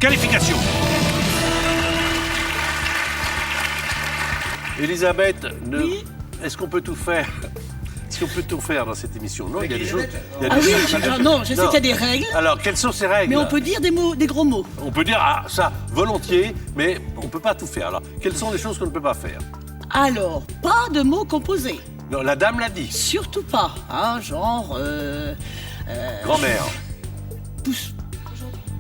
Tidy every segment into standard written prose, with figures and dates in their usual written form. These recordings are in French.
Qualification. Elisabeth, Oui. est-ce qu'on peut tout faire? Est-ce qu'on peut tout faire dans cette émission? Non, il y a des choses. il y a Ah des oui, choses- non, je sais qu'il y a des règles, Alors, quelles sont ces règles? mais on peut dire des mots, des gros mots. On peut dire, ah, ça, volontiers, mais on ne peut pas tout faire. Alors, quelles sont les choses qu'on ne peut pas faire? Alors, pas de mots composés. Non, la dame l'a dit. Surtout pas. Hein, genre, Grand-mère. pousse.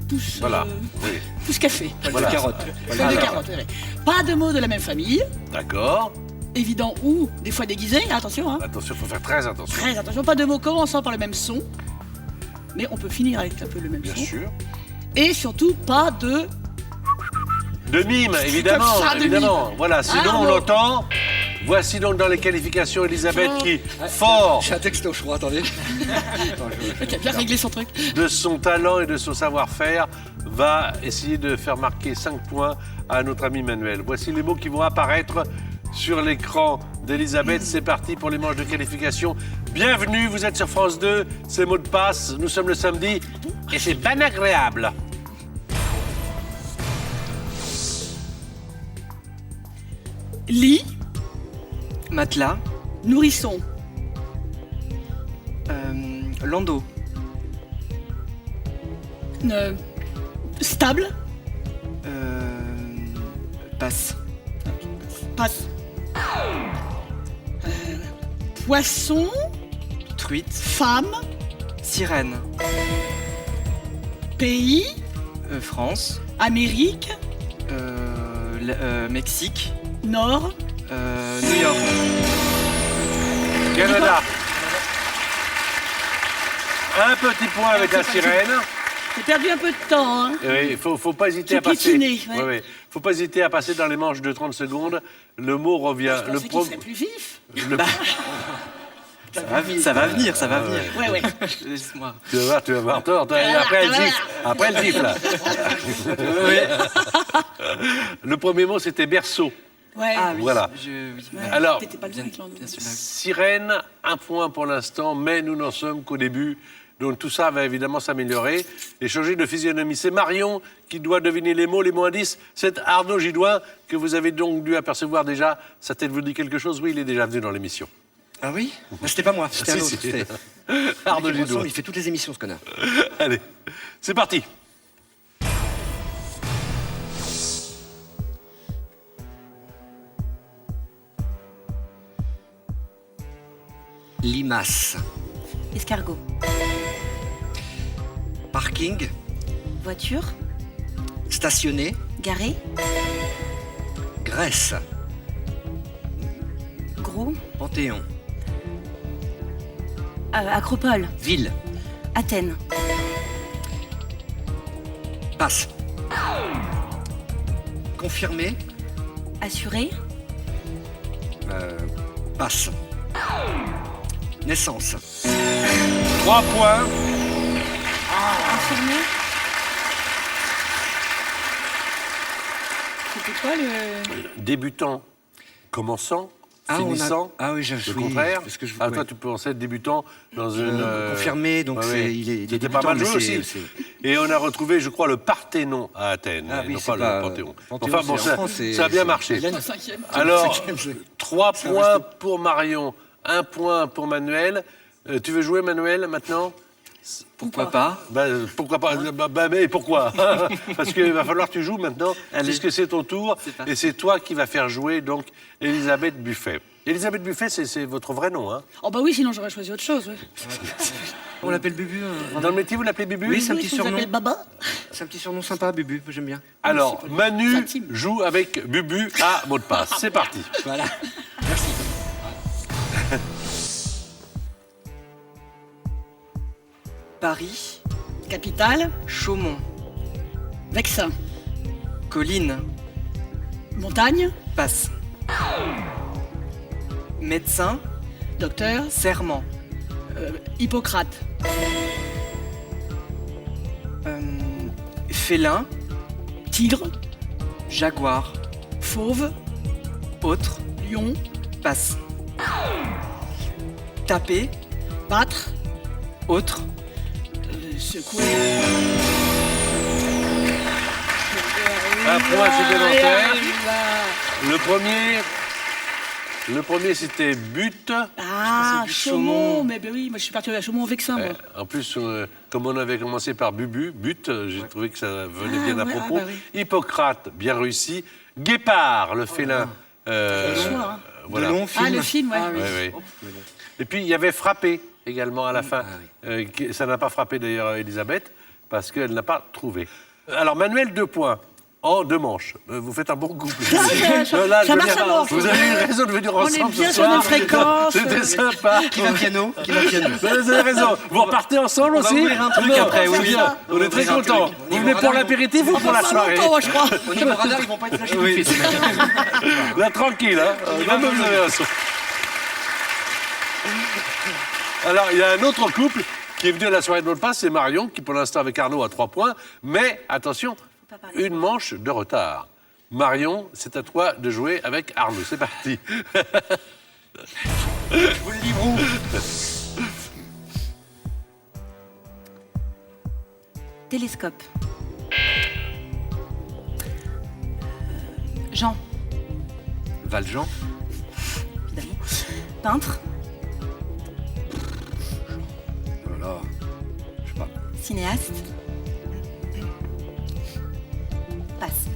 Pousse. Voilà. Oui. Pousse café. Voilà. De carotte. Feuille de carotte, oui. Pas de mots de la même famille. D'accord. Évident ou des fois déguisés. Attention, hein. Attention, il faut faire très attention. Très attention. Pas de mots commençant par le même son. Mais on peut finir avec un peu le même Bien son. sûr. Et surtout, pas de. De mime, évidemment. Comme ça, de évidemment. mime. Voilà, sinon Ah, on bon. l'entend. Voici donc dans les qualifications Elisabeth qui, fort J'ai un texto, je crois, attendez. Qui a bien réglé son truc. de son talent et de son savoir-faire, va essayer de faire marquer 5 points à notre ami Manuel. Voici les mots qui vont apparaître sur l'écran d'Elisabeth. C'est parti pour les manches de qualification. Bienvenue, vous êtes sur France 2, c'est Mots de passe. Nous sommes le samedi et c'est bien agréable. Lit, Matelas, nourrisson, landau, stable, passe, passe. Poisson, truite, femme, sirène, pays, France, Amérique, Mexique, Nord, New York, Canada. Un petit point avec la sirène. j'ai perdu un peu de temps, hein. Il faut pas hésiter J'ai à passer. piétiné, ouais. Ouais. Faut pas hésiter à passer dans les manches de 30 secondes. Le mot revient. Je pensais qu'il serait plus vif. ça va venir, ça va venir. Ouais, ouais. Laisse-moi. Tu vas voir. Après, elle gifle. Après, elle gifle. Le premier mot, c'était berceau. Ouais. Ah oui, Voilà. oui. Ouais, Alors, t'étais pas loin avec l'anglais. bien sûr. Sirène, un point pour l'instant, mais nous n'en sommes qu'au début. Donc tout ça va évidemment s'améliorer et changer de physionomie. C'est Marion qui doit deviner les mots indices. C'est Arnaud Gidoin que vous avez donc dû apercevoir déjà. Sa tête vous dit quelque chose? Oui, il est déjà venu dans l'émission. Ah oui? C'était pas moi, c'était un Si, autre. si. C'était- Arnaud Il ressemble, Gidoin. il fait toutes les émissions, ce connard. Allez, c'est parti. Limace. Escargot. Parking. Voiture. Stationné. Garé. Grèce. Gros. Panthéon. Acropole. Ville. Athènes. Passe. Confirmé. Assuré. Passe. Naissance. 3 points. Infirmé. C'était quoi le. Débutant, commençant, Ah, on a- finissant. Ah oui, Le oui, contraire. parce que je- Ah, ouais. toi, tu pensais être débutant dans une. Confirmé, donc il est C'était débutant, pas mal mais joué c'est- aussi. Et on a retrouvé, je crois, le Parthénon à Athènes, Ah et oui, non c'est pas pas- le Panthéon. Panthéon, Enfin bon, c'est en France, ça a bien c'est marché. Hélène. Cinquième. Alors, Cinquième, c'est- 3 ça points reste- pour Marion, 1 point pour Manuel. Tu veux jouer, Manuel, maintenant? Pourquoi pas? Pourquoi pas? Mais pourquoi? Parce qu'il va falloir que tu joues maintenant, Allez. puisque c'est ton tour, C'est parti. et c'est toi qui vas faire jouer donc Elisabeth Buffet. Elisabeth Buffet, c'est votre vrai nom, hein? Oh bah oui, sinon j'aurais choisi autre chose. Ouais. On l'appelle Bubu. Dans le métier, vous l'appelez Bubu? Oui, c'est un Oui, petit qu'on surnom. s'appelle Baba. C'est un petit surnom sympa, Bubu, j'aime bien. Alors, Manu c'est intime. joue avec Bubu à mot de passe. C'est parti. Voilà. Paris, Capitale, Chaumont, Vexin. colline, Montagne, passe. Médecin, docteur, serment, Hippocrate. félin, Tigre, jaguar, fauve, autre, lion, passe. Taper, battre, autre, secouer. Un point supplémentaire. Là. Le premier c'était but. Ah, Chaumont. Mais ben oui, moi je suis partie à Chaumont-Vexin, moi. En plus, comme on avait commencé par Bubu, but, j'ai trouvé que ça venait bien à ouais, propos. ah bah oui. Hippocrate, bien réussi. Guépard, le félin. Le choix, hein. Voilà. De longs films. Ah, le film, ouais. Ouais, ouais. Et puis il y avait frappé également à la fin. Ça n'a pas frappé d'ailleurs Elisabeth parce qu'elle n'a pas trouvé. Alors Manuel, 2 points. En 2 manches. Vous faites un bon couple. Là, ça marche alors. vous avez eu raison de venir On ensemble est bien ce sur soir. nos fréquences. C'était sympa. Qui va piano? Vous avez raison. Vous repartez ensemble aussi. ouvrir un truc Non, après, oui, c'est oui. bien. On est très contents. Vous venez pour l'apéritif ou pour la soirée? Longtemps, moi, je crois. Au niveau radar, ils vont pas être lâchés tout de suite. Là, tranquille, hein. Même vous avez raison. Alors, il y a un autre couple qui est venu à la soirée de mot de passe, c'est Marion, qui pour l'instant avec Arnaud a 3 points. Mais, attention, pas parler. une manche de retard. Marion, c'est à toi de jouer avec Arnaud. C'est parti. Vous le livre où? Télescope. Jean, Valjean. évidemment. Peintre. Oh là là. Je sais pas. Cinéaste. Passe.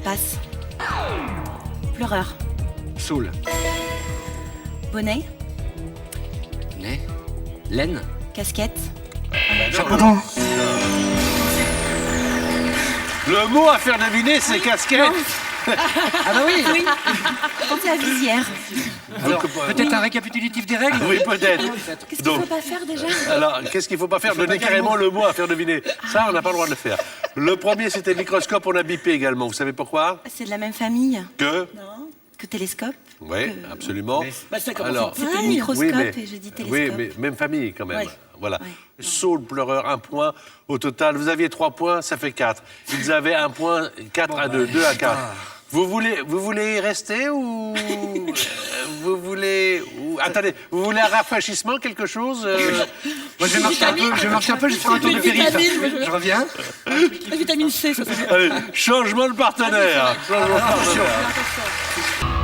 Passe. Pleureur. Saul. Bonnet. Nez. Laine. Casquette. Le mot à faire deviner, c'est casquette. Ah bah oui. Oui. Pensez à visière. Alors, peut-être un récapitulatif des règles? Oui, peut-être. Qu'est-ce qu'il Donc, ne faut pas faire déjà? alors, qu'est-ce qu'il ne faut pas faire? Donner carrément le mot à faire deviner. Ça, on n'a pas le droit de le faire. Le premier, c'était microscope, on a bipé également. Vous savez pourquoi? C'est de la même famille Que? que télescope. Oui, absolument. Bah, ça commence Alors, C'était pareil. microscope oui, et je dis télescope. oui, mais même famille quand même. Ouais. Voilà. Ouais. Saul, pleureur, 1 point. Au total, vous aviez 3 points, ça fait 4. Ils avaient 1 point, 4 à 2, 2 à 4. Vous voulez y rester ou vous voulez attendez, vous voulez un rafraîchissement, quelque chose Moi, je vais marcher un peu, je vais faire un tour de périph'. Vitamine, Je reviens. La vitamine C, ça fait. Allez, changement de partenaire. Changement de partenaire. Attention.